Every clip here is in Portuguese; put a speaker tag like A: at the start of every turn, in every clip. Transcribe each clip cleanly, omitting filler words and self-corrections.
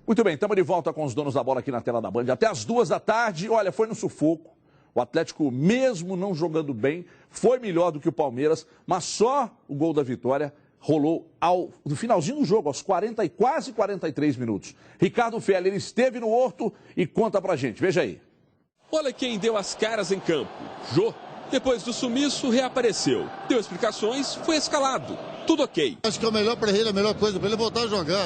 A: Muito bem, estamos de volta com os donos da bola aqui na tela da Band. Até as 2 da tarde, olha, foi no sufoco. O Atlético, mesmo não jogando bem, foi melhor do que o Palmeiras, mas só o gol da vitória rolou no finalzinho do jogo, aos 40 e quase 43 minutos. Ricardo Feller esteve no Horto e conta pra gente. Veja aí.
B: Olha quem deu as caras em campo. Jô, depois do sumiço, reapareceu. Deu explicações, foi escalado. Tudo ok.
C: Acho que é o melhor para ele, a melhor coisa para ele voltar a jogar.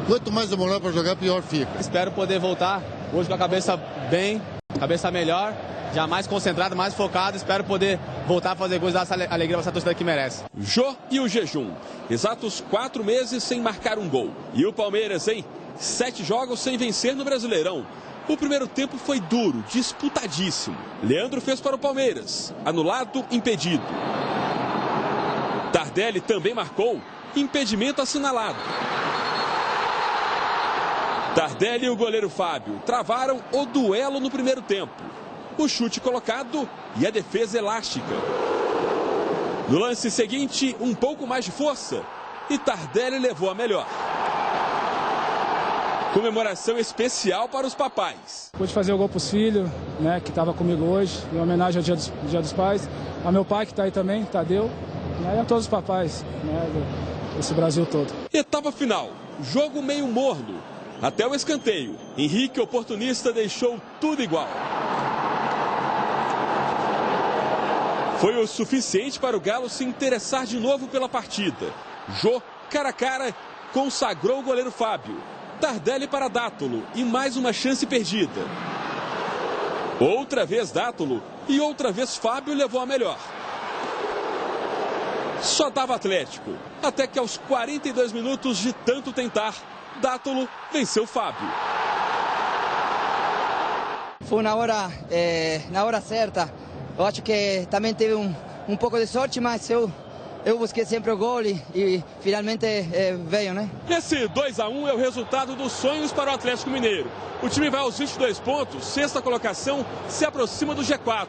C: Quanto mais demorar para jogar, pior fica.
D: Espero poder voltar hoje com a cabeça bem, cabeça melhor, já mais concentrado, mais focado. Espero poder voltar a fazer gols, dar essa alegria para essa torcida que merece.
B: Jô e o jejum. Exatos 4 meses sem marcar um gol. E o Palmeiras, hein? 7 jogos sem vencer no Brasileirão. O primeiro tempo foi duro, disputadíssimo. Leandro fez para o Palmeiras. Anulado, impedido. Tardelli também marcou. Impedimento assinalado. Tardelli e o goleiro Fábio travaram o duelo no primeiro tempo. O chute colocado e a defesa elástica. No lance seguinte, um pouco mais de força e Tardelli levou a melhor. Comemoração especial para os papais.
E: Pude fazer o gol para os filhos, né, que estava comigo hoje, em homenagem ao Dia dos Pais. A meu pai que está aí também, Tadeu, e a todos os papais, né, desse Brasil todo.
B: Etapa final, jogo meio morno. Até o escanteio, Henrique, oportunista, deixou tudo igual. Foi o suficiente para o Galo se interessar de novo pela partida. Jô, cara a cara, consagrou o goleiro Fábio. Tardelli para Dátolo e mais uma chance perdida. Outra vez Dátolo e outra vez Fábio levou a melhor. Só dava Atlético, até que aos 42 minutos de tanto tentar, Dátolo venceu Fábio.
F: Foi na hora certa. Eu acho que também teve um pouco de sorte, mas eu busquei sempre o gol e finalmente veio, né?
B: Esse 2-1 é o resultado dos sonhos para o Atlético Mineiro. O time vai aos 22 pontos, sexta colocação, se aproxima do G4.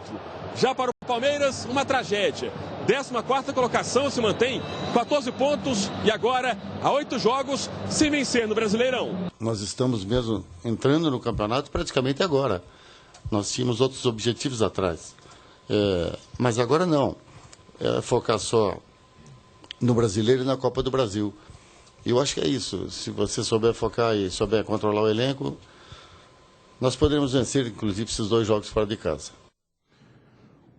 B: Já para o Palmeiras, uma tragédia. 14ª colocação se mantém, 14 pontos e agora, há 8 jogos, sem vencer no Brasileirão.
C: Nós estamos mesmo entrando no campeonato praticamente agora. Nós tínhamos outros objetivos atrás. Mas agora não. Focar só no Brasileiro e na Copa do Brasil. E eu acho que é isso. Se você souber focar e souber controlar o elenco, nós poderemos vencer, inclusive, esses 2 jogos fora de casa.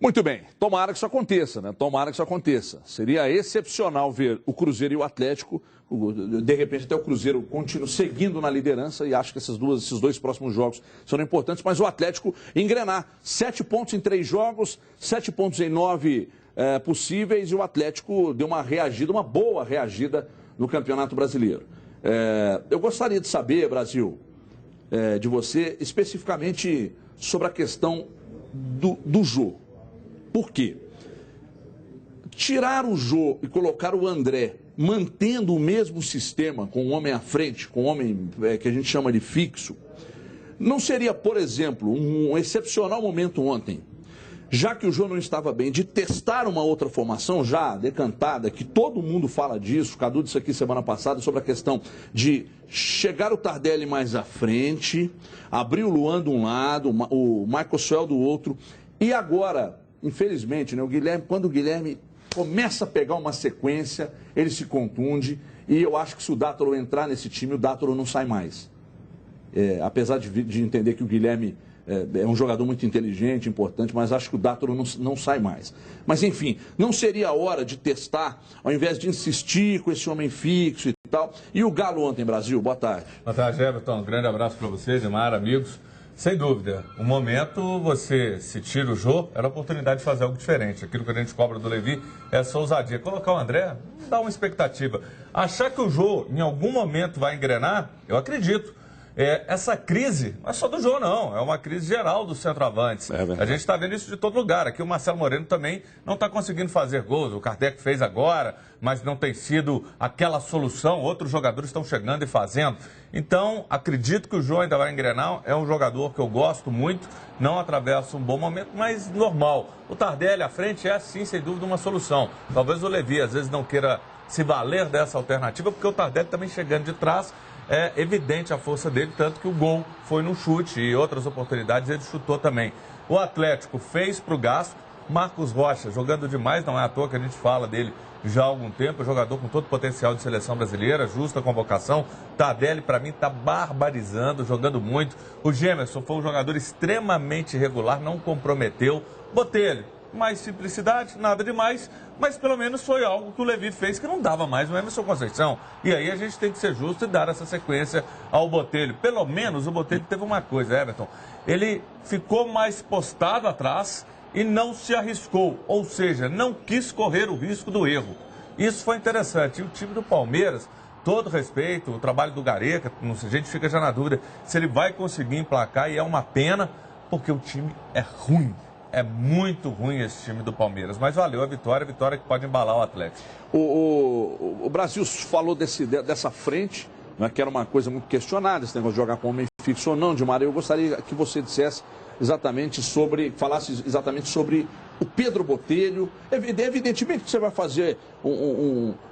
A: Muito bem, tomara que isso aconteça, né? Tomara que isso aconteça. Seria excepcional ver o Cruzeiro e o Atlético, de repente até o Cruzeiro continua seguindo na liderança e acho que esses 2 próximos jogos serão importantes, mas o Atlético engrenar 7 pontos em 3 jogos, 7 pontos em 9 possíveis e o Atlético deu uma boa reagida no Campeonato Brasileiro. Eu gostaria de saber, Brasil, de você especificamente sobre a questão do Jô. Por quê? Tirar o Jô e colocar o André, mantendo o mesmo sistema, com o homem à frente, com o homem que a gente chama de fixo, não seria, por exemplo, um excepcional momento ontem, já que o Jô não estava bem, de testar uma outra formação já decantada, que todo mundo fala disso, o Cadu disse aqui semana passada, sobre a questão de chegar o Tardelli mais à frente, abrir o Luan de um lado, o Michael Suel do outro, e agora, infelizmente, né, quando o Guilherme começa a pegar uma sequência, ele se contunde, e eu acho que se o Dátolo entrar nesse time, o Dátolo não sai mais. Apesar de entender que o Guilherme é um jogador muito inteligente, importante, mas acho que o Dátolo não sai mais. Mas, enfim, não seria a hora de testar, ao invés de insistir com esse homem fixo e tal. E o Galo ontem, Brasil? Boa tarde.
G: Boa tarde, Everton. Um grande abraço para vocês, Gilmar, amigos. Sem dúvida, o momento, você se tira o Jô, era a oportunidade de fazer algo diferente. Aquilo que a gente cobra do Levi é essa ousadia. Colocar o André, dá uma expectativa. Achar que o Jô, em algum momento, vai engrenar, eu acredito. Essa crise não é só do Jô, não. É uma crise geral dos centroavantes. A gente está vendo isso de todo lugar. Aqui o Marcelo Moreno também não está conseguindo fazer gols. O Kardec fez agora, mas não tem sido aquela solução. Outros jogadores estão chegando e fazendo. Então, acredito que o Jô ainda vai engrenar. É um jogador que eu gosto muito. Não atravessa um bom momento, mas normal. O Tardelli à frente é, sim, sem dúvida, uma solução. Talvez o Levi, às vezes, não queira se valer dessa alternativa, porque o Tardelli também chegando de trás é evidente a força dele, tanto que o gol foi no chute e outras oportunidades ele chutou também. O Atlético fez para o gasto. Marcos Rocha, jogando demais, não é à toa que a gente fala dele já há algum tempo, jogador com todo o potencial de seleção brasileira, justa convocação. Tardelli, para mim, está barbarizando, jogando muito. O Gemerson foi um jogador extremamente irregular, não comprometeu. Botelho, mais simplicidade, nada demais, mas pelo menos foi algo que o Levi fez que não dava mais no Emerson Conceição. E aí a gente tem que ser justo e dar essa sequência ao Botelho. Pelo menos o Botelho teve uma coisa, Everton, ele ficou mais postado atrás e não se arriscou, ou seja, não quis correr o risco do erro. Isso foi interessante. E o time do Palmeiras, todo respeito, o trabalho do Gareca, a gente fica já na dúvida se ele vai conseguir emplacar, e é uma pena, porque o time é ruim. É muito ruim esse time do Palmeiras, mas valeu a vitória que pode embalar o Atlético.
A: O Brasil falou dessa frente, né, que era uma coisa muito questionada, esse negócio de jogar com homem fixo ou não, Dilmar. Eu gostaria que você dissesse falasse exatamente sobre o Pedro Botelho. Evidentemente que você vai fazer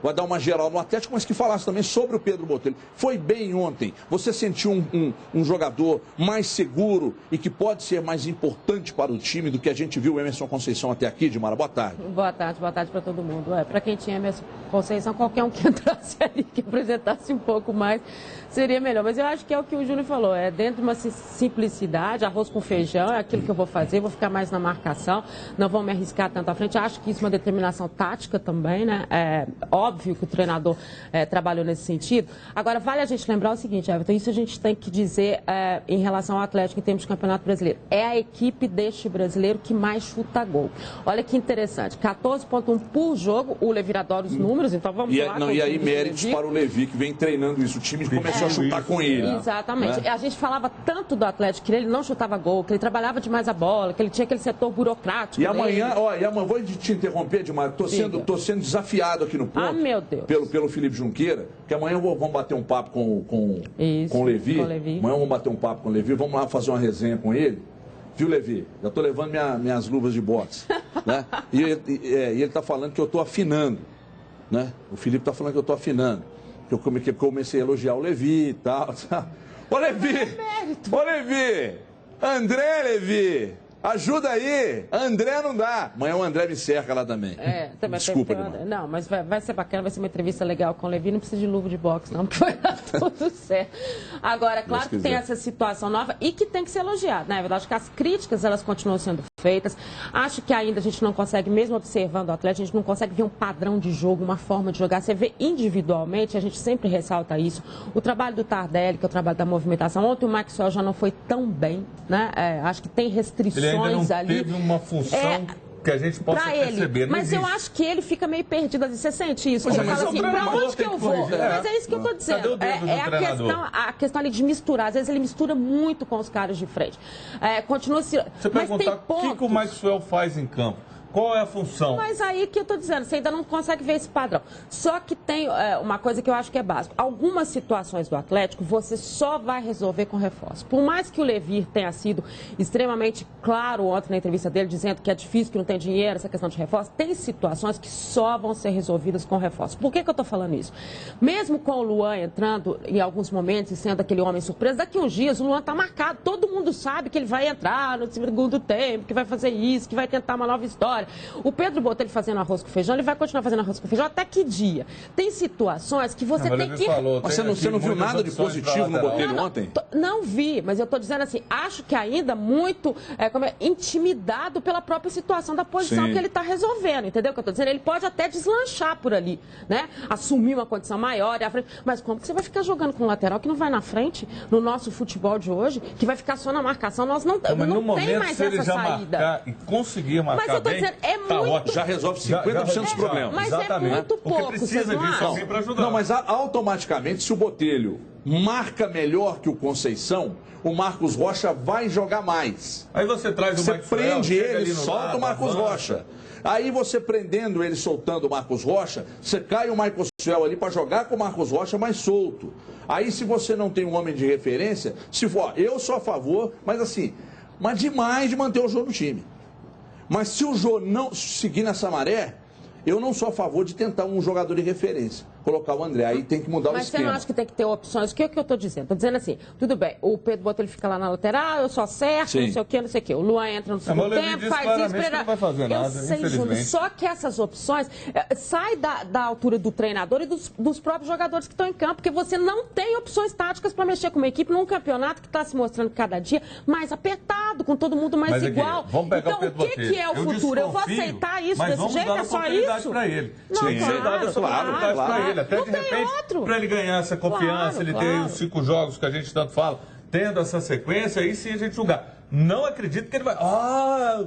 A: vai dar uma geral no Atlético, mas que falasse também sobre o Pedro Botelho. Foi bem ontem. Você sentiu um jogador mais seguro e que pode ser mais importante para o time do que a gente viu o Emerson Conceição até aqui, Dilmara? Boa tarde.
H: Boa tarde para todo mundo. Para quem tinha Emerson Conceição, qualquer um que entrasse ali, que apresentasse um pouco mais, seria melhor. Mas eu acho que é o que o Júnior falou, é dentro de uma simplicidade, arroz com feijão, é aquilo que eu vou fazer, vou ficar mais na marcação, não vou me arriscar tanto à frente. Acho que isso é uma determinação tática também, né? É óbvio que o treinador trabalhou nesse sentido. Agora, vale a gente lembrar o seguinte, Everton, isso a gente tem que dizer em relação ao Atlético em termos de Campeonato Brasileiro. É a equipe deste brasileiro que mais chuta gol. Olha que interessante, 14,1 por jogo, o Levi adora os números, então vamos lá.
A: E aí méritos para o Levi, que vem treinando isso. O time começou a chutar com ele.
H: Exatamente.
A: Né?
H: A gente falava tanto do Atlético que ele não chutava gol, que ele trabalhava demais a bola, que ele tinha aquele setor burocrático.
A: E amanhã, vou te interromper, Dilmar, tô sendo desafiado aqui no ponto.
H: Ah, meu Deus.
A: Pelo Felipe Junqueira, que amanhã vamos bater um papo com o Levi. Amanhã vamos bater um papo com o Levi, vamos lá fazer uma resenha com ele. Viu, Levi? Já tô levando minhas luvas de boxe. Né? E ele está falando que eu tô afinando. Né? O Felipe está falando que eu tô afinando. Que eu comecei a elogiar o Levi e tal. Ô, Levi! Ô, Levi! André Levi! Ajuda aí! André não dá. Amanhã o André me cerca lá também.
H: Também.
A: Desculpa,
H: não, mas vai ser bacana, vai ser uma entrevista legal com o Levi. Não precisa de luva de boxe, não, porque vai dar tudo certo. Agora, claro que tem essa situação nova e que tem que ser elogiada, né? Eu acho que as críticas, elas continuam sendo feitas. Acho que ainda a gente não consegue, mesmo observando o atleta, a gente não consegue ver um padrão de jogo, uma forma de jogar. Você vê individualmente, a gente sempre ressalta isso. O trabalho do Tardelli, que é o trabalho da movimentação. Ontem o Maxwell já não foi tão bem, né? Acho que tem restrições.
G: Ele ainda não
H: ali.
G: teve uma função que a gente possa perceber.
H: Mas eu acho que ele fica meio perdido. Você sente isso? Você fala assim, pra onde que eu vou? Mas é isso que eu tô dizendo. A questão ali de misturar. Às vezes ele mistura muito com os caras de frente. Continua se...
G: Você perguntar o que o Maxwell faz em campo. Qual é a função?
H: Mas aí que eu estou dizendo, você ainda não consegue ver esse padrão. Só que tem uma coisa que eu acho que é básico. Algumas situações do Atlético, você só vai resolver com reforço. Por mais que o Levi tenha sido extremamente claro ontem na entrevista dele, dizendo que é difícil, que não tem dinheiro, essa questão de reforço, tem situações que só vão ser resolvidas com reforço. Por que eu estou falando isso? Mesmo com o Luan entrando em alguns momentos e sendo aquele homem surpresa, daqui a uns dias o Luan está marcado. Todo mundo sabe que ele vai entrar no segundo tempo, que vai fazer isso, que vai tentar uma nova história. O Pedro Botelho fazendo arroz com feijão, ele vai continuar fazendo arroz com feijão até que dia? Tem situações que você tem que...
A: Mas você não viu nada de positivo no Botelho ontem?
H: Não vi, mas eu estou dizendo assim, acho que ainda muito intimidado pela própria situação da posição que ele está resolvendo, entendeu o que eu estou dizendo? Ele pode até deslanchar por ali, né? Assumir uma condição maior, mas como que você vai ficar jogando com um lateral que não vai na frente no nosso futebol de hoje, que vai ficar só na marcação? Nós não tem mais essa saída.
G: Marcar e conseguir marcar
H: mas eu tô dizendo, muito...
A: Já resolve 50% dos problemas.
H: Mas exatamente. É muito pouco.
G: Porque precisa disso alguém para ajudar.
A: Não, mas automaticamente, se o Botelho marca melhor que o Conceição, o Marcos Rocha vai jogar mais.
G: Aí você traz o Maxwell,
A: você prende ele, solta o Marcos Rocha. Aí você prendendo ele, soltando o Marcos Rocha, você cai o Maxwell ali para jogar com o Marcos Rocha mais solto. Aí se você não tem um homem de referência, se for, eu sou a favor, mas demais de manter o jogo no time. Mas se o Jô não seguir nessa maré, eu não sou a favor de tentar um jogador de referência. colocar o André. Aí tem que mudar o esquema.
H: Mas você não acha que tem que ter opções? O que é que eu estou dizendo? Estou dizendo assim, tudo bem, o Pedro Boto ele fica lá na lateral, eu só acerto,
A: Sim.
H: não sei o quê, não sei o quê. O Luan entra no segundo tempo, faz isso,
G: não vai fazer nada,
H: eu sei, Júnior, só que essas opções sai da altura do treinador e dos próprios jogadores que estão em campo, porque você não tem opções táticas para mexer com uma equipe num campeonato que está se mostrando cada dia mais apertado, com todo mundo mais igual.
G: Vamos pegar
H: então, o que é o futuro? Eu vou aceitar isso desse jeito? É só isso?
G: Para ele.
H: Não,
G: Sim,
H: claro.
G: Para ele. Até de repente, para ele ganhar essa confiança, ele ter os 5 jogos que a gente tanto fala, tendo essa sequência, aí sim a gente julgar. Não acredito que ele vai...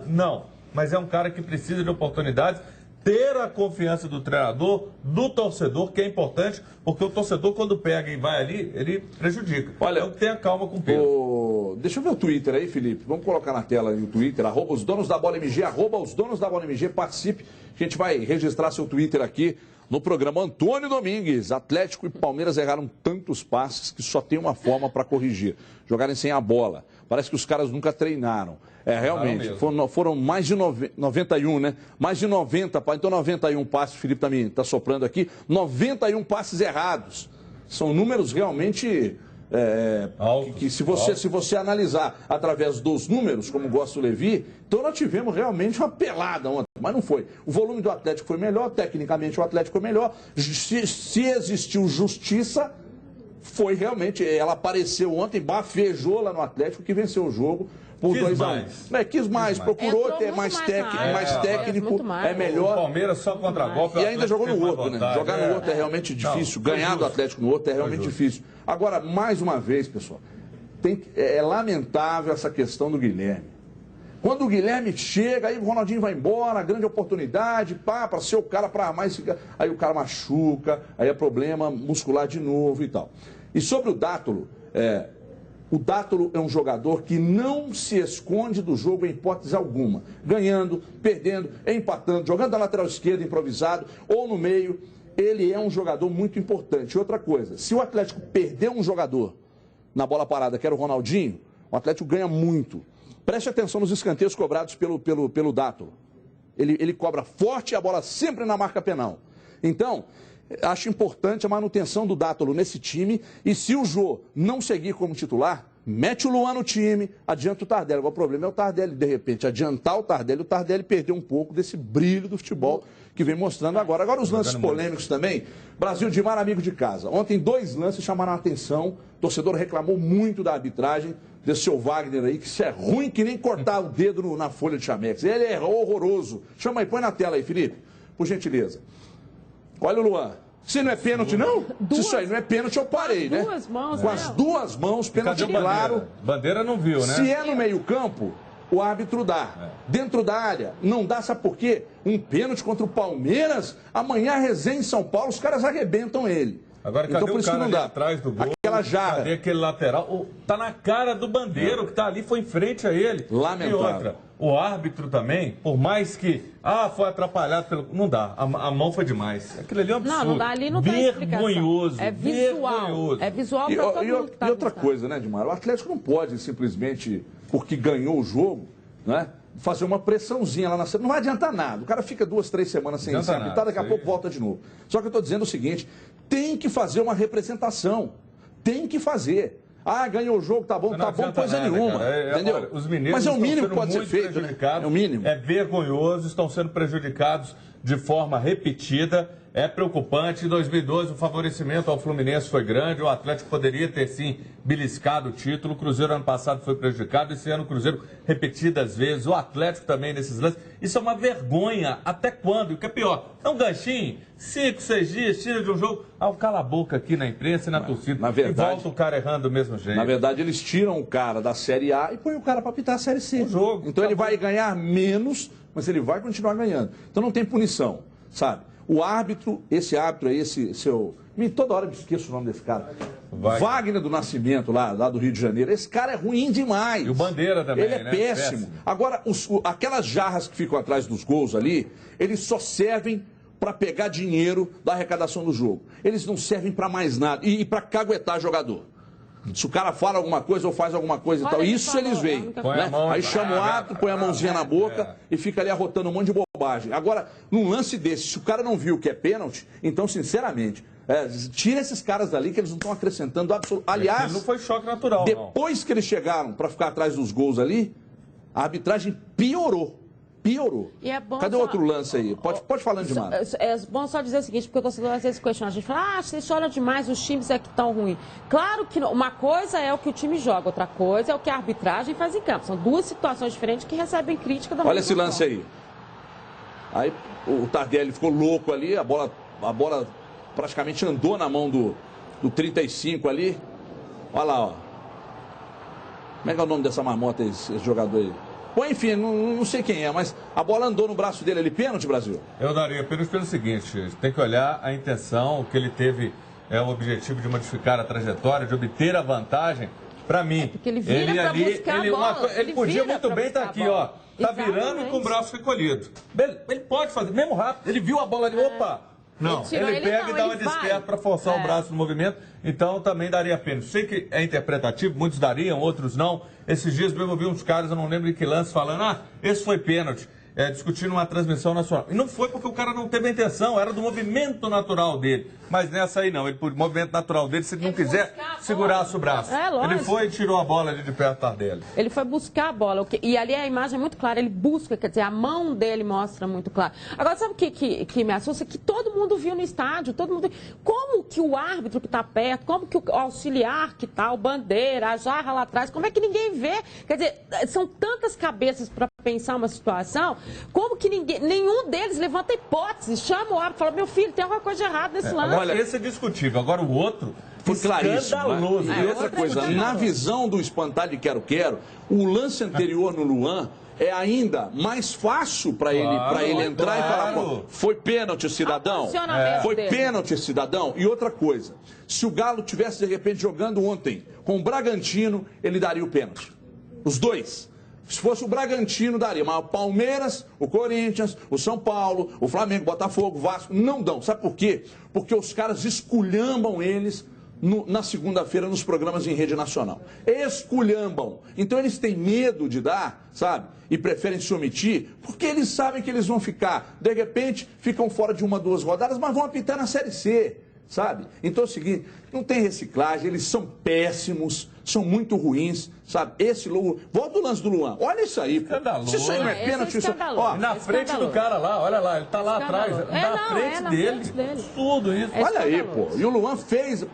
G: não. Mas é um cara que precisa de oportunidades, ter a confiança do treinador, do torcedor, que é importante, porque o torcedor, quando pega e vai ali, ele prejudica.
A: Olha,
G: então tenha calma com o Pedro.
A: Deixa eu ver o Twitter aí, Felipe. Vamos colocar na tela aí o Twitter, @osdonosdabola_mg, @osdonosdabola_mg, participe. A gente vai registrar seu Twitter aqui no programa. Antônio Domingues, Atlético e Palmeiras erraram tantos passes que só tem uma forma para corrigir: jogarem sem a bola. Parece que os caras nunca treinaram. Realmente, foram mais de 91, né? Mais de 90, então 91 passes, o Felipe também está soprando aqui, 91 passes errados. São números realmente... que se você analisar através dos números, como gosta o Levi, então nós tivemos realmente uma pelada ontem, mas não foi. O volume do Atlético foi melhor, tecnicamente o Atlético foi melhor. Se existiu justiça, foi realmente, ela apareceu ontem, bafejou lá no Atlético, que venceu o jogo por 2-1. Quis mais, procurou ter mais técnico, é melhor.
G: O Palmeiras só contra-golpe.
A: E ainda jogou no outro, né? Jogar no outro é realmente difícil. Ganhar do Atlético no outro é realmente difícil. Agora, mais uma vez, pessoal, é lamentável essa questão do Guilherme. Quando o Guilherme chega, aí o Ronaldinho vai embora, grande oportunidade, para ser o cara para armar esse... Aí o cara machuca, aí é problema muscular de novo e tal. E sobre o Dátolo, o Dátolo é um jogador que não se esconde do jogo em hipótese alguma. Ganhando, perdendo, empatando, jogando na lateral esquerda improvisado ou no meio. Ele é um jogador muito importante. Outra coisa, se o Atlético perder um jogador na bola parada, que era o Ronaldinho, o Atlético ganha muito. Preste atenção nos escanteios cobrados pelo Dátolo. Ele cobra forte e a bola sempre na marca penal. Então, acho importante a manutenção do Dátolo nesse time. E se o Jô não seguir como titular, mete o Luan no time, adianta o Tardelli. Agora, o problema é o Tardelli, de repente, adiantar o Tardelli perdeu um pouco desse brilho do futebol que vem mostrando agora. Agora, os lances polêmicos também. Brasil de Mar, amigo de casa. Ontem, 2 lances chamaram a atenção. O torcedor reclamou muito da arbitragem desse seu Wagner aí, que isso é ruim que nem cortar o dedo na folha de chamex. Ele é horroroso. Chama aí, põe na tela aí, Felipe, por gentileza. Olha o Luan. Se não é pênalti, não? Se isso aí não é pênalti, eu parei, né? Com as 2 mãos, pênalti claro.
G: Bandeira não viu, né?
A: Se é no meio-campo, o árbitro dá. Dentro da área, não dá, sabe por quê? Um pênalti contra o Palmeiras, amanhã a resenha em São Paulo, os caras arrebentam ele.
G: Agora, cadê
A: então, por
G: o
A: isso
G: cara
A: que não dá.
G: Atrás do gol?
A: Aquela jarra.
G: Cadê aquele lateral? Tá na cara do Bandeiro, que tá ali, foi em frente a ele.
A: Lamentável.
G: E outra, o árbitro também, por mais que... foi atrapalhado pelo... Não dá, a mão foi demais. Aquilo ali é um absurdo.
H: Não dá, ali não tem explicação.
G: Vergonhoso.
H: É visual.
G: Vergonhoso.
H: É visual pra todo mundo que tá
A: E outra coisa, né, Dimar? O Atlético não pode simplesmente, porque ganhou o jogo, né, fazer uma pressãozinha lá na sede. Não vai adiantar nada. O cara fica 2, 3 semanas sem ser apitado, daqui a pouco volta de novo. Só que eu estou dizendo o seguinte, tem que fazer uma representação. Tem que fazer. Ganhou o jogo, tá bom, coisa nenhuma. Entendeu?
G: Olha, os mineiros
A: mas é o mínimo que pode ser feito, né? É o mínimo.
G: É vergonhoso, estão sendo prejudicados de forma repetida. É preocupante. Em 2012, o favorecimento ao Fluminense foi grande. O Atlético poderia ter, sim, beliscado o título. O Cruzeiro, ano passado, foi prejudicado. Esse ano, o Cruzeiro, repetidas vezes. O Atlético também, nesses lances. Isso é uma vergonha. Até quando? E o que é pior? É um ganchinho. 5, 6 dias, tira de um jogo. Cala a boca aqui na imprensa e na torcida.
A: Na verdade,
G: e volta o cara errando do mesmo jeito.
A: Na verdade, eles tiram o cara da Série A e põem o cara para apitar a Série C.
G: O jogo.
A: Então, ele vai ganhar menos, mas ele vai continuar ganhando. Então, não tem punição, sabe? O árbitro, esse árbitro aí, toda hora eu esqueço o nome desse cara. Wagner do Nascimento, lá do Rio de Janeiro. Esse cara é ruim demais.
G: E o Bandeira também,
A: ele é péssimo. Agora, aquelas jarras que ficam atrás dos gols ali, eles só servem para pegar dinheiro da arrecadação do jogo. Eles não servem para mais nada. E para caguetar jogador. Se o cara fala alguma coisa ou faz alguma coisa e tal, isso eles veem. Né? Aí chama o árbitro, põe a mãozinha na boca e fica ali arrotando um monte de bobagem. Agora, num lance desse, se o cara não viu que é pênalti, então, sinceramente, Tira esses caras dali que eles não estão acrescentando absolutamente. Aliás,
G: não foi choque natural,
A: depois que eles chegaram para ficar atrás dos gols ali, a arbitragem piorou.
H: E é bom
A: Cadê o outro lance aí? Pode falar demais.
H: É bom só dizer o seguinte, porque o torcedor às vezes questiona. A gente fala, vocês olham demais, os times é que estão ruins. Claro que uma coisa é o que o time joga, outra coisa é o que a arbitragem faz em campo. São duas situações diferentes que recebem crítica da mesma
A: Olha esse lance aí. Aí o Tardelli ficou louco ali, a bola praticamente andou na mão do 35 ali. Olha lá, ó. Como é que é o nome dessa marmota, esse jogador aí? Bom, enfim, não sei quem é, mas a bola andou no braço dele ali. Pênalti, Brasil?
G: Eu daria pênalti pelo seguinte, tem que olhar a intenção, que ele teve o objetivo de modificar a trajetória, de obter a vantagem. Para mim,
H: porque ele vira pra buscar a bola.
G: Ele podia muito bem estar aqui, ó. Tá virando e com o braço recolhido. Ele pode fazer, mesmo rápido. Ele viu a bola ali, opa! Não, ele pega e dá uma desperta para forçar o braço no movimento, então também daria pênalti. Sei que é interpretativo, muitos dariam, outros não. Esses dias mesmo eu vi uns caras, eu não lembro em que lance, falando, esse foi pênalti, discutindo uma transmissão nacional. E não foi porque o cara não teve a intenção, era do movimento natural dele. Mas nessa aí não, ele por movimento natural dele, se ele não quiser, segurasse o braço. Ele foi e tirou a bola ali de perto da dele.
H: Ele foi buscar a bola, e ali a imagem é muito clara, ele busca, quer dizer, a mão dele mostra muito claro. Agora, sabe o que me assusta? Que todo mundo viu no estádio, todo mundo... Como que o árbitro que está perto, como que o auxiliar que está, o bandeira, a jarra lá atrás, como é que ninguém vê? Quer dizer, são tantas cabeças para pensar uma situação, como que nenhum deles levanta hipótese, chama o árbitro e fala, meu filho, tem alguma coisa de errado nesse lance.
G: Olha, esse é discutível. Agora o outro
A: foi claríssimo.
G: Né?
A: E outra coisa, na visão do espantalho de quero-quero, o lance anterior no Luan é ainda mais fácil para ele entrar e falar, pô, foi pênalti, cidadão. Foi pênalti, cidadão. E outra coisa, se o Galo tivesse de repente jogando ontem com o Bragantino, ele daria o pênalti. Os dois. Se fosse o Bragantino, daria. Mas o Palmeiras, o Corinthians, o São Paulo, o Flamengo, o Botafogo, o Vasco, não dão. Sabe por quê? Porque os caras esculhambam eles na segunda-feira nos programas em rede nacional. Esculhambam. Então eles têm medo de dar, sabe? E preferem se omitir, porque eles sabem que eles vão ficar. De repente, ficam fora de 1, 2 rodadas, mas vão apitar na Série C, sabe? Então é o seguinte, não tem reciclagem, eles são péssimos, são muito ruins, sabe? Volta o lance do Luan. Olha isso aí, pô. Se isso aí não é pênalti, isso...
G: Ó, na frente do cara lá, olha lá, ele tá lá atrás, na frente dele. Tudo isso.
A: Olha aí, pô. E o Luan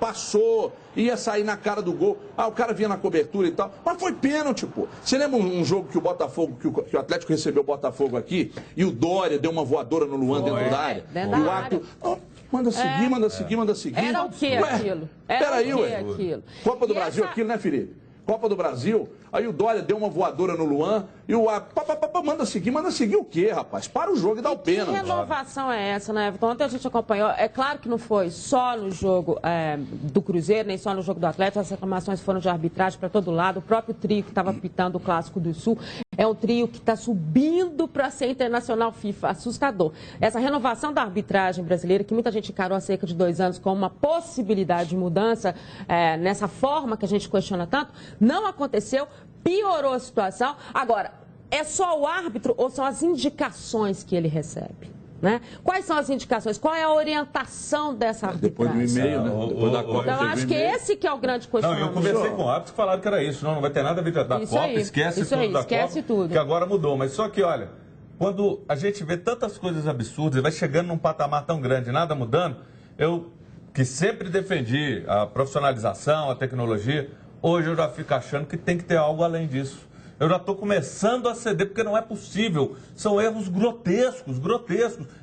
A: passou, ia sair na cara do gol. O cara vinha na cobertura e tal. Mas foi pênalti, pô. Você lembra um jogo que o Botafogo, que o Atlético recebeu o Botafogo aqui, e o Dória deu uma voadora no Luan dentro da área?
H: Dentro da área.
A: Manda seguir, manda seguir.
H: Era o que aquilo?
A: Peraí, ué. Copa do Brasil, aquilo, né, Felipe? Copa do Brasil, aí o Dória deu uma voadora no Luan e o manda seguir o quê, rapaz? Para o jogo e dá o pênalti.
H: Que renovação é essa, né, Everton? Ontem a gente acompanhou, é claro que não foi só no jogo do Cruzeiro, nem só no jogo do Atlético, as reclamações foram de arbitragem para todo lado, o próprio trio que estava pitando o Clássico do Sul, é um trio que está subindo para ser internacional FIFA, assustador. Essa renovação da arbitragem brasileira, que muita gente encarou há cerca de 2 anos como uma possibilidade de mudança, nessa forma que a gente questiona tanto, não aconteceu, piorou a situação. Agora, é só o árbitro ou são as indicações que ele recebe? Né? Quais são as indicações? Qual é a orientação dessa arbitragem?
A: Depois do e-mail, né? Depois da Copa.
H: Então, acho que esse que é o grande questionamento.
G: Não, eu conversei com árbitros que falaram que era isso. Não vai ter nada a ver da Copa, esquece tudo da Copa, que agora mudou. Mas só que, olha, quando a gente vê tantas coisas absurdas, vai chegando num patamar tão grande, nada mudando, eu, que sempre defendi a profissionalização, a tecnologia, hoje eu já fico achando que tem que ter algo além disso. Eu já estou começando a ceder, porque não é possível. São erros grotescos,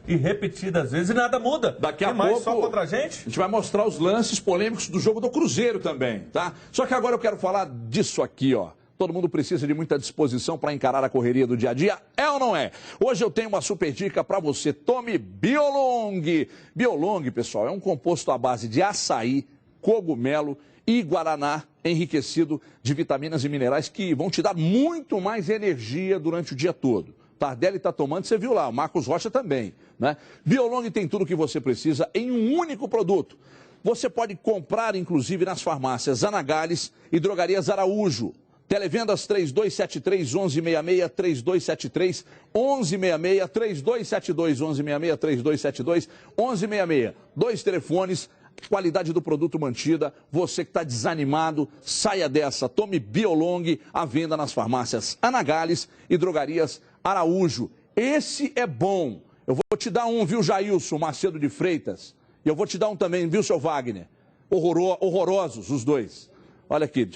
G: e repetidas vezes, e nada muda.
A: Daqui a pouco,
G: só contra a gente
A: vai mostrar os lances polêmicos do jogo do Cruzeiro também, tá? Só que agora eu quero falar disso aqui, ó. Todo mundo precisa de muita disposição para encarar a correria do dia a dia, é ou não é? Hoje eu tenho uma super dica para você. Tome Biolong. Biolong, pessoal, é um composto à base de açaí, cogumelo e guaraná, enriquecido de vitaminas e minerais que vão te dar muito mais energia durante o dia todo. Tardelli está tomando, você viu lá, o Marcos Rocha também, né? Biolong tem tudo o que você precisa em um único produto. Você pode comprar, inclusive, nas farmácias Anagales e Drogarias Araújo. Televendas 3273-1166, 3273-1166, 3272-1166, 3272-1166. 2 telefones qualidade do produto mantida. Você que está desanimado, saia dessa. Tome Biolong, à venda nas farmácias Anagales e drogarias Araújo. Esse é bom. Eu vou te dar um, viu, Jailson Macedo de Freitas? E eu vou te dar um também, viu, seu Wagner? Horrorosos os dois. Olha aqui,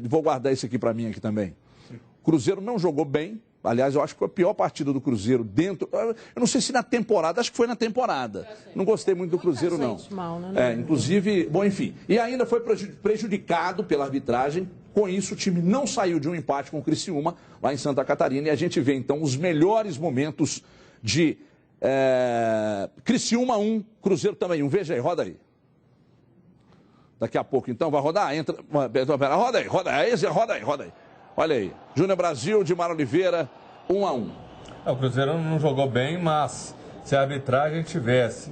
A: vou guardar esse aqui para mim aqui também. O Cruzeiro não jogou bem. Aliás, eu acho que foi a pior partida do Cruzeiro dentro... Eu não sei se na temporada, acho que foi na temporada. Não gostei muito do Cruzeiro, não.
H: Mal, né?
A: Inclusive, bom, enfim. E ainda foi prejudicado pela arbitragem. Com isso, o time não saiu de um empate com o Criciúma, lá em Santa Catarina. E a gente vê, então, os melhores momentos de Criciúma 1, Cruzeiro também 1. Veja aí, roda aí. Daqui a pouco, então, vai rodar? Entra... Roda aí, roda aí. Olha aí, Júnior Brasil, Dimar Oliveira, 1-1.
G: O Cruzeiro não jogou bem, mas se a arbitragem tivesse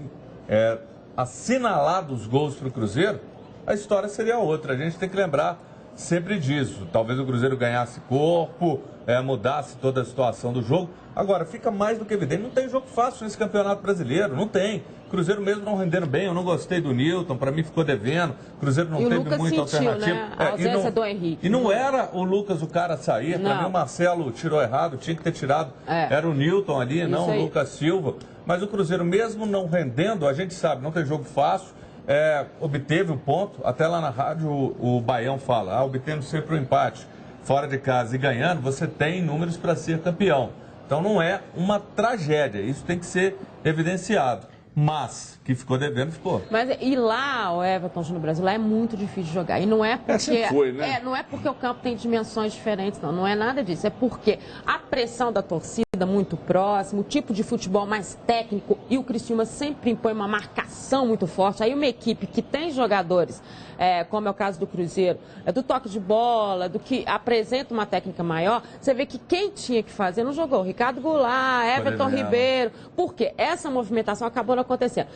G: assinalado os gols para o Cruzeiro, a história seria outra. A gente tem que lembrar sempre disso. Talvez o Cruzeiro ganhasse corpo, mudasse toda a situação do jogo. Agora, fica mais do que evidente, não tem jogo fácil nesse Campeonato Brasileiro, não tem. Cruzeiro mesmo não rendendo bem, eu não gostei do Newton, para mim ficou devendo. Cruzeiro não teve muita alternativa.
H: Né? A ausência do Henrique.
G: E não era o Lucas o cara a sair, para mim o Marcelo tirou errado, tinha que ter tirado. Era o Newton ali, não o Lucas Silva. Mas o Cruzeiro mesmo não rendendo, a gente sabe, não tem jogo fácil. Obteve o ponto, até lá na rádio o Baião fala, obtendo sempre o empate fora de casa e ganhando, você tem números para ser campeão. Então não é uma tragédia, isso tem que ser evidenciado. Mas, que ficou devendo, ficou.
H: Mas e lá, o Everton no Brasil, lá é muito difícil de jogar. E não é porque...
A: foi, né?
H: Não é porque o campo tem dimensões diferentes, não é nada disso. É porque a pressão da torcida muito próximo, o tipo de futebol mais técnico, e o Criciúma sempre impõe uma marcação muito forte. Aí uma equipe que tem jogadores, como é o caso do Cruzeiro, do toque de bola, do que apresenta uma técnica maior, você vê que quem tinha que fazer não jogou. Ricardo Goulart, Everton Ribeiro. Por quê? Essa movimentação acabou não acontecendo.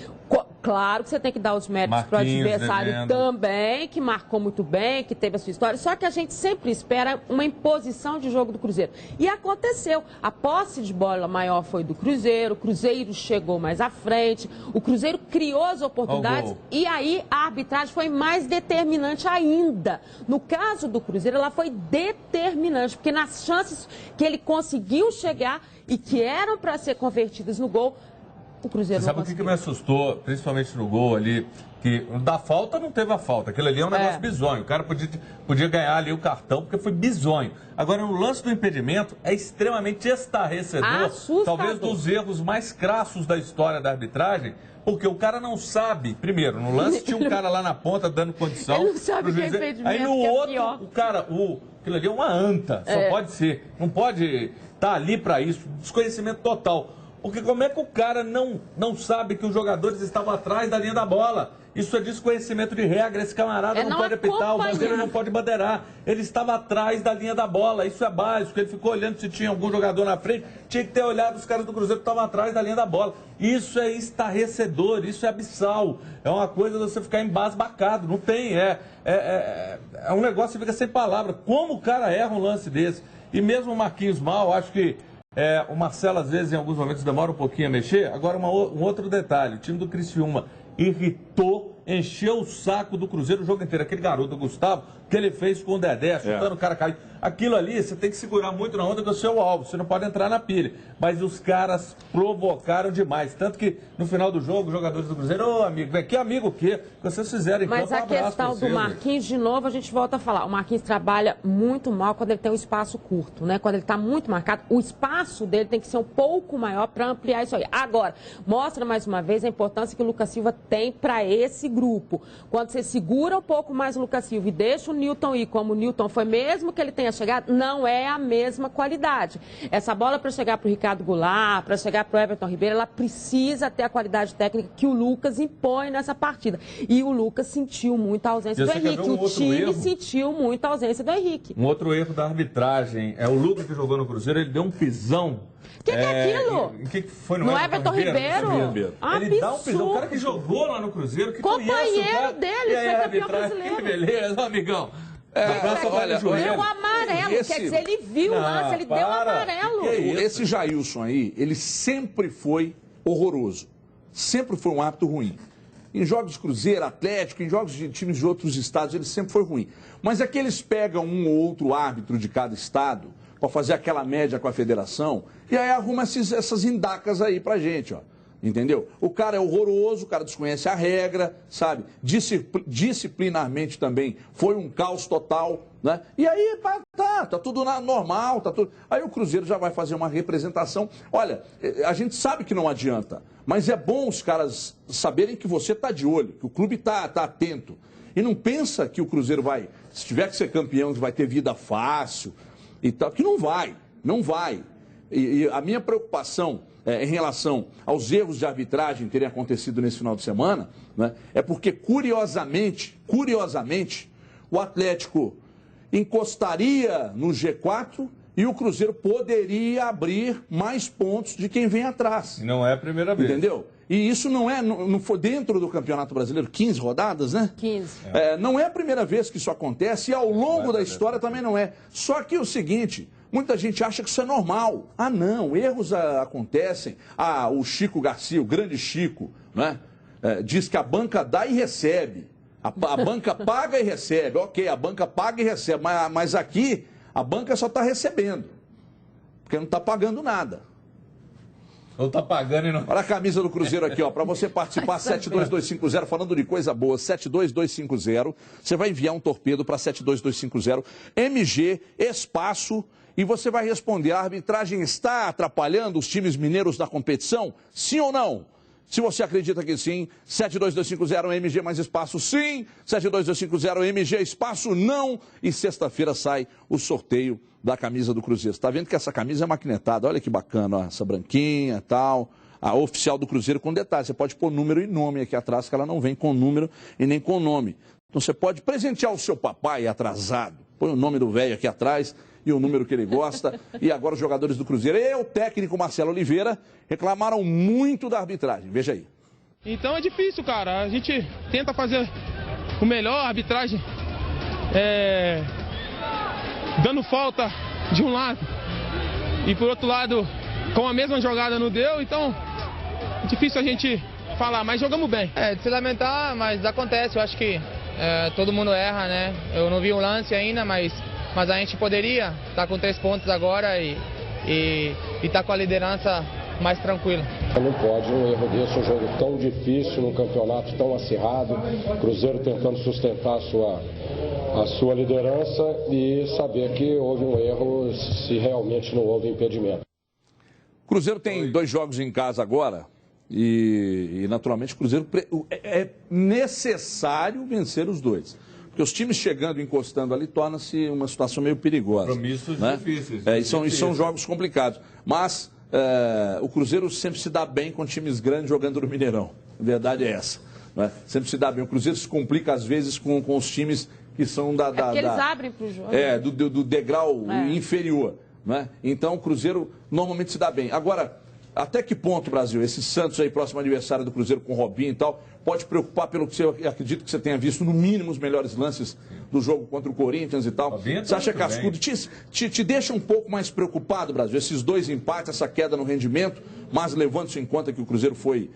H: Claro que você tem que dar os méritos para o adversário também, que marcou muito bem, que teve a sua história. Só que a gente sempre espera uma imposição de jogo do Cruzeiro. E aconteceu. A posse de bola maior foi do Cruzeiro, o Cruzeiro chegou mais à frente, o Cruzeiro criou as oportunidades e aí a arbitragem foi mais determinante ainda. No caso do Cruzeiro, ela foi determinante, porque nas chances que ele conseguiu chegar e que eram para ser convertidas no gol, o Cruzeiro não conseguiu.
G: Sabe o que me assustou, principalmente no gol ali, que da falta não teve a falta. Aquilo ali é um negócio bizonho. O cara podia ganhar ali o cartão, porque foi bizonho. Agora, no lance do impedimento, é extremamente estarrecedor.
H: Assustador.
G: Talvez dos erros mais crassos da história da arbitragem, porque o cara não sabe. Primeiro, no lance tinha um cara lá na ponta dando condição.
H: Ele não sabe que é impedimento.
G: Aí no outro, o cara, aquilo ali é uma anta. Só pode ser. Não pode estar ali para isso. Desconhecimento total. Porque como é que o cara não sabe que os jogadores estavam atrás da linha da bola? Isso é desconhecimento de regra. Esse camarada não pode apitar, o bandeira não pode bandeirar. Ele estava atrás da linha da bola. Isso é básico. Ele ficou olhando se tinha algum jogador na frente. Tinha que ter olhado os caras do Cruzeiro que estavam atrás da linha da bola. Isso é estarrecedor, isso é abissal. É uma coisa de você ficar embasbacado. Não tem. É um negócio que fica sem palavra. Como o cara erra um lance desse? E mesmo o Marquinhos Mal, acho que o Marcelo, às vezes, em alguns momentos, demora um pouquinho a mexer. Agora, um outro detalhe. O time do Criciúma irritou, encheu o saco do Cruzeiro o jogo inteiro. Aquele garoto, o Gustavo, que ele fez com o Dedé, chutando o cara cair. Aquilo ali, você tem que segurar muito na onda do seu alvo. Você não pode entrar na pilha. Mas os caras provocaram demais. Tanto que, no final do jogo, os jogadores do Cruzeiro, amigo, vem aqui, amigo o quê? Que vocês fizeram em campo,
H: Mas a questão do Marquinhos, de novo, a gente volta a falar. O Marquinhos trabalha muito mal quando ele tem um espaço curto, né? Quando ele está muito marcado, o espaço dele tem que ser um pouco maior para ampliar isso aí. Agora, mostra mais uma vez a importância que o Lucas Silva tem para esse grupo. Quando você segura um pouco mais o Lucas Silva e deixa o Newton ir, como o Newton foi, mesmo que ele tenha chegado, não é a mesma qualidade. Essa bola para chegar para o Ricardo Goulart, para chegar para o Everton Ribeiro, ela precisa ter a qualidade técnica que o Lucas impõe nessa partida. E o Lucas sentiu muita ausência do Henrique. O time sentiu muita ausência do Henrique.
G: Um outro erro da arbitragem é o Lucas que jogou no Cruzeiro, ele deu um pisão.
H: O que é aquilo?
G: O que foi
H: no Everton Ribeiro?
G: Ele dá um pisão. O cara que jogou lá no Cruzeiro, que
H: companheiro dele, foi campeão brasileiro.
G: Que beleza, amigão.
H: Deu amarelo, quer dizer, ele viu o lance, ele deu amarelo.
A: Esse Jailson aí, ele sempre foi horroroso. Sempre foi um árbitro ruim. Em jogos de Cruzeiro, Atlético, em jogos de times de outros estados, ele sempre foi ruim. Mas é que eles pegam um ou outro árbitro de cada estado para fazer aquela média com a federação e aí arruma essas indacas aí pra gente, ó. Entendeu? O cara é horroroso, o cara desconhece a regra, sabe? Disciplinarmente também foi um caos total, né? E aí tá tudo normal, tá tudo. Aí o Cruzeiro já vai fazer uma representação. Olha, a gente sabe que não adianta, mas é bom os caras saberem que você tá de olho, que o clube tá atento. E não pensa que o Cruzeiro vai, se tiver que ser campeão, vai ter vida fácil e tal, que não vai. E a minha preocupação em relação aos erros de arbitragem terem acontecido nesse final de semana, né, é porque, curiosamente, o Atlético encostaria no G4 e o Cruzeiro poderia abrir mais pontos de quem vem atrás.
G: Não é a primeira vez.
A: Entendeu? E isso não foi dentro do Campeonato Brasileiro, 15 rodadas, né?
H: 15.
A: Não é a primeira vez que isso acontece e ao longo da história também não é. Só que é o seguinte, muita gente acha que isso é normal. Ah, não, erros acontecem. Ah, o Chico Garcia, o grande Chico, né? Diz que a banca dá e recebe. A banca paga e recebe. Ok, a banca paga e recebe. Mas aqui, a banca só está recebendo. Porque não está pagando nada.
G: Ou está pagando e não...
A: Olha a camisa do Cruzeiro aqui, ó. Para você participar, 72250, falando de coisa boa, 72250. Você vai enviar um torpedo para 72250, MG, espaço, e você vai responder: a arbitragem está atrapalhando os times mineiros na competição? Sim ou não? Se você acredita que sim, 72250, MG mais espaço, sim. 72250, MG espaço, não. E sexta-feira sai o sorteio da camisa do Cruzeiro. Você está vendo que essa camisa é maquinetada? Olha que bacana, ó, essa branquinha e tal. A oficial do Cruzeiro com detalhe. Você pode pôr número e nome aqui atrás, que ela não vem com número e nem com nome. Então você pode presentear o seu papai atrasado. Põe o nome do velho aqui atrás e o número que ele gosta. E agora os jogadores do Cruzeiro e o técnico Marcelo Oliveira reclamaram muito da arbitragem. Veja aí.
I: Então é difícil, cara. A gente tenta fazer o melhor, a arbitragem dando falta de um lado e por outro lado com a mesma jogada não deu, então é difícil a gente falar, mas jogamos bem.
J: De se lamentar, mas acontece, eu acho que todo mundo erra, né? Eu não vi o lance ainda, mas a gente poderia estar com 3 pontos agora e estar com a liderança mais tranquila.
K: Não pode um erro desse, um jogo tão difícil, num campeonato tão acirrado, Cruzeiro tentando sustentar a sua liderança e saber que houve um erro se realmente não houve impedimento.
A: Cruzeiro tem 2 jogos em casa agora e naturalmente, o Cruzeiro é necessário vencer os 2. Porque os times chegando e encostando ali torna-se uma situação meio perigosa.
G: Compromissos, né? Difíceis.
A: E são jogos complicados. Mas o Cruzeiro sempre se dá bem com times grandes jogando no Mineirão. A verdade é essa. Né? Sempre se dá bem. O Cruzeiro se complica às vezes com os times que são
H: porque eles abrem para o jogo.
A: Do degrau inferior. Né? Então o Cruzeiro normalmente se dá bem. Agora, até que ponto, Brasil, esse Santos aí, próximo aniversário do Cruzeiro com o Robinho e tal, pode preocupar pelo que você acredito que você tenha visto, no mínimo, os melhores lances do jogo contra o Corinthians e tal. Você acha que cascudo te deixa um pouco mais preocupado, Brasil, esses 2 empates, essa queda no rendimento, mas levando-se em conta que o Cruzeiro foi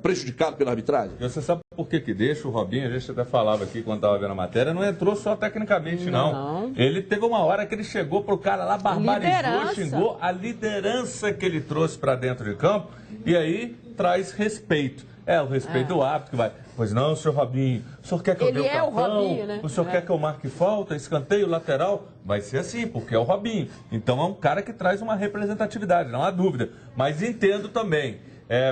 A: prejudicado pela arbitragem?
G: Você sabe por que deixa o Robinho? A gente até falava aqui quando estava vendo a matéria, não entrou só tecnicamente, não. Ele teve uma hora que ele chegou pro cara lá, barbarizou, xingou a liderança que ele trouxe para dentro de campo e aí traz respeito. O respeito do árbitro que vai. Pois não, senhor Robinho, o senhor quer que eu dê o cartão?
H: O Robinho, né?
G: O senhor quer que eu marque falta, escanteio, lateral? Vai ser assim, porque é o Robinho. Então é um cara que traz uma representatividade, não há dúvida. Mas entendo também,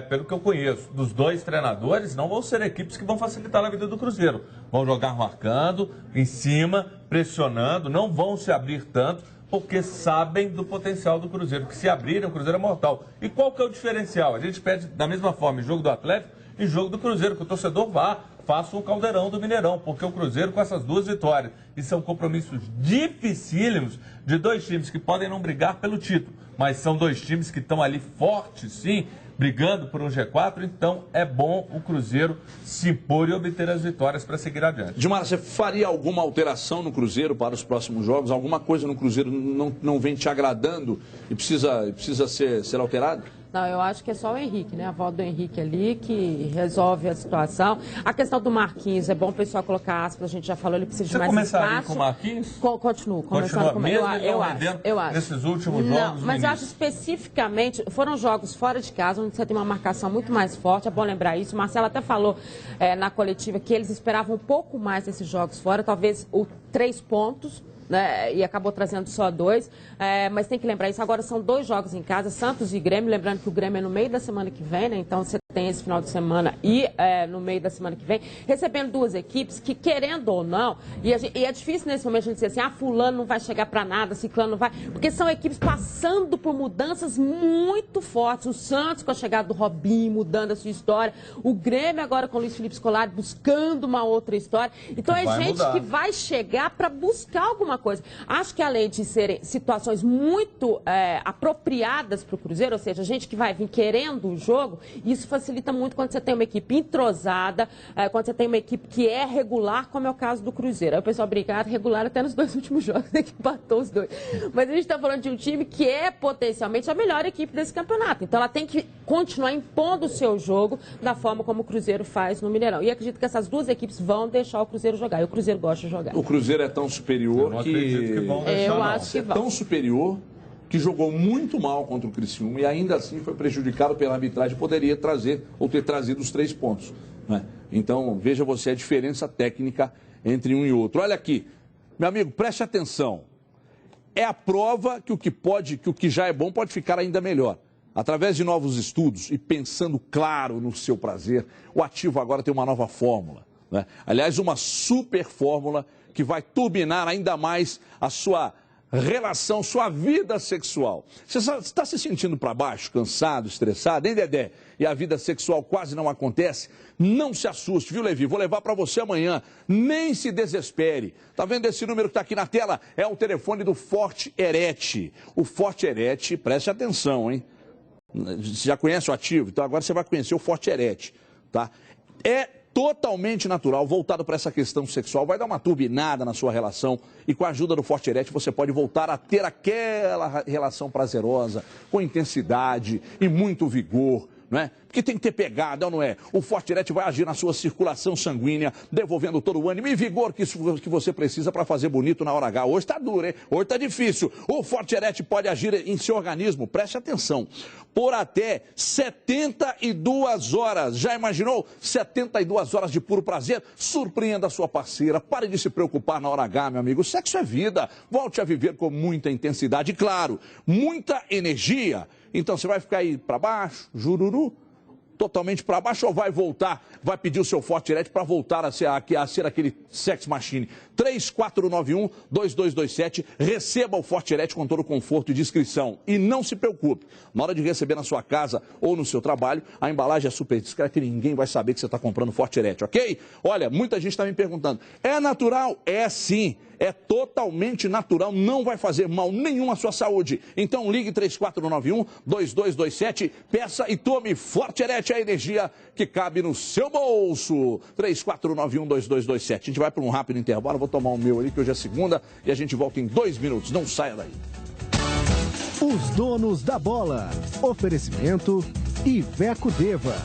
G: pelo que eu conheço, dos 2 treinadores, não vão ser equipes que vão facilitar a vida do Cruzeiro. Vão jogar marcando, em cima, pressionando, não vão se abrir tanto, porque sabem do potencial do Cruzeiro, que se abrirem, o Cruzeiro é mortal. E qual que é o diferencial? A gente pede da mesma forma em jogo do Atlético e jogo do Cruzeiro, que o torcedor faça um caldeirão do Mineirão, porque o Cruzeiro com essas 2 vitórias, e são compromissos dificílimos de 2 times que podem não brigar pelo título, mas são 2 times que estão ali fortes, sim, brigando por um G4, então é bom o Cruzeiro se impor e obter as vitórias para seguir adiante.
A: Gilmar, você faria alguma alteração no Cruzeiro para os próximos jogos? Alguma coisa no Cruzeiro não vem te agradando e precisa ser alterado?
H: Não, eu acho que é só o Henrique, né? A volta do Henrique ali que resolve a situação. A questão do Marquinhos, é bom o pessoal colocar aspas, a gente já falou, ele precisa de mais espaço.
G: Você começaria com o Marquinhos?
H: Continuo, começando com
G: mesmo
H: eu acho.
G: Nesses últimos
H: não,
G: jogos,
H: mas eu acho especificamente, foram jogos fora de casa, onde você tem uma marcação muito mais forte, é bom lembrar isso. O Marcelo até falou na coletiva que eles esperavam um pouco mais desses jogos fora, talvez 3 pontos. Né, e acabou trazendo só 2, mas tem que lembrar isso, agora são 2 jogos em casa, Santos e Grêmio, lembrando que o Grêmio é no meio da semana que vem, né, então você tem esse final de semana e no meio da semana que vem, recebendo 2 equipes que, querendo ou não, e é difícil nesse momento a gente dizer assim, fulano não vai chegar para nada, ciclano não vai, porque são equipes passando por mudanças muito fortes, o Santos com a chegada do Robinho, mudando a sua história, o Grêmio agora com o Luiz Felipe Scolari buscando uma outra história, então é gente que vai chegar para buscar alguma coisa. Acho que além de serem situações muito apropriadas para o Cruzeiro, ou seja, gente que vai vir querendo o jogo, isso facilita muito quando você tem uma equipe entrosada, quando você tem uma equipe que é regular, como é o caso do Cruzeiro. Aí o pessoal brinca, regular até nos 2 últimos jogos, né, que empatou os 2. Mas a gente está falando de um time que é potencialmente a melhor equipe desse campeonato. Então ela tem que continuar impondo o seu jogo da forma como o Cruzeiro faz no Mineirão. E acredito que essas 2 equipes vão deixar o Cruzeiro jogar. E o Cruzeiro gosta de jogar.
A: O Cruzeiro é tão superior que vão deixar,
H: eu acho que vão.
A: É tão superior que jogou muito mal contra o Criciúma e ainda assim foi prejudicado pela arbitragem, poderia trazer ou ter trazido os 3 pontos. Né? Então, veja você a diferença técnica entre um e outro. Olha aqui, meu amigo, preste atenção. É a prova que o que já é bom pode ficar ainda melhor. Através de novos estudos e pensando claro no seu prazer, o Ativo agora tem uma nova fórmula. Né? Aliás, uma super fórmula que vai turbinar ainda mais a sua relação, sua vida sexual. Você está se sentindo para baixo, cansado, estressado, hein, Dedé? E a vida sexual quase não acontece? Não se assuste, viu, Levi? Vou levar para você amanhã. Nem se desespere. Tá vendo esse número que está aqui na tela? É o telefone do Forte Erete. O Forte Erete, preste atenção, hein? Você já conhece o Ativo? Então agora você vai conhecer o Forte Erete, tá? É totalmente natural, voltado para essa questão sexual, vai dar uma turbinada na sua relação e com a ajuda do Forte Erete você pode voltar a ter aquela relação prazerosa, com intensidade e muito vigor, não é? Porque tem que ter pegada, não é? O Forte Erete vai agir na sua circulação sanguínea, devolvendo todo o ânimo e vigor que você precisa para fazer bonito na hora H. Hoje está duro, hein? Hoje está difícil. O Forte Erete pode agir em seu organismo, preste atenção, por até 72 horas. Já imaginou? 72 horas de puro prazer? Surpreenda a sua parceira. Pare de se preocupar na hora H, meu amigo. O sexo é vida. Volte a viver com muita intensidade e, claro, muita energia. Então você vai ficar aí para baixo, jururu, totalmente para baixo, ou vai voltar, vai pedir o seu Forte Erete para voltar a ser aquele sex machine? 3491-2227, receba o Forte Erete com todo o conforto e discrição. E não se preocupe, na hora de receber na sua casa ou no seu trabalho, a embalagem é super discreta e ninguém vai saber que você está comprando Forte Erete, ok? Olha, muita gente está me perguntando, é natural? É sim, é totalmente natural, não vai fazer mal nenhum à sua saúde. Então ligue 3491-2227, peça e tome Forte Erete, a energia que cabe no seu bolso. 3491-2227. A gente vai para um rápido intervalo, vou tomar o meu ali, que hoje é segunda, e a gente volta em 2 minutos. Não saia daí.
L: Os donos da bola. Oferecimento Iveco Deva.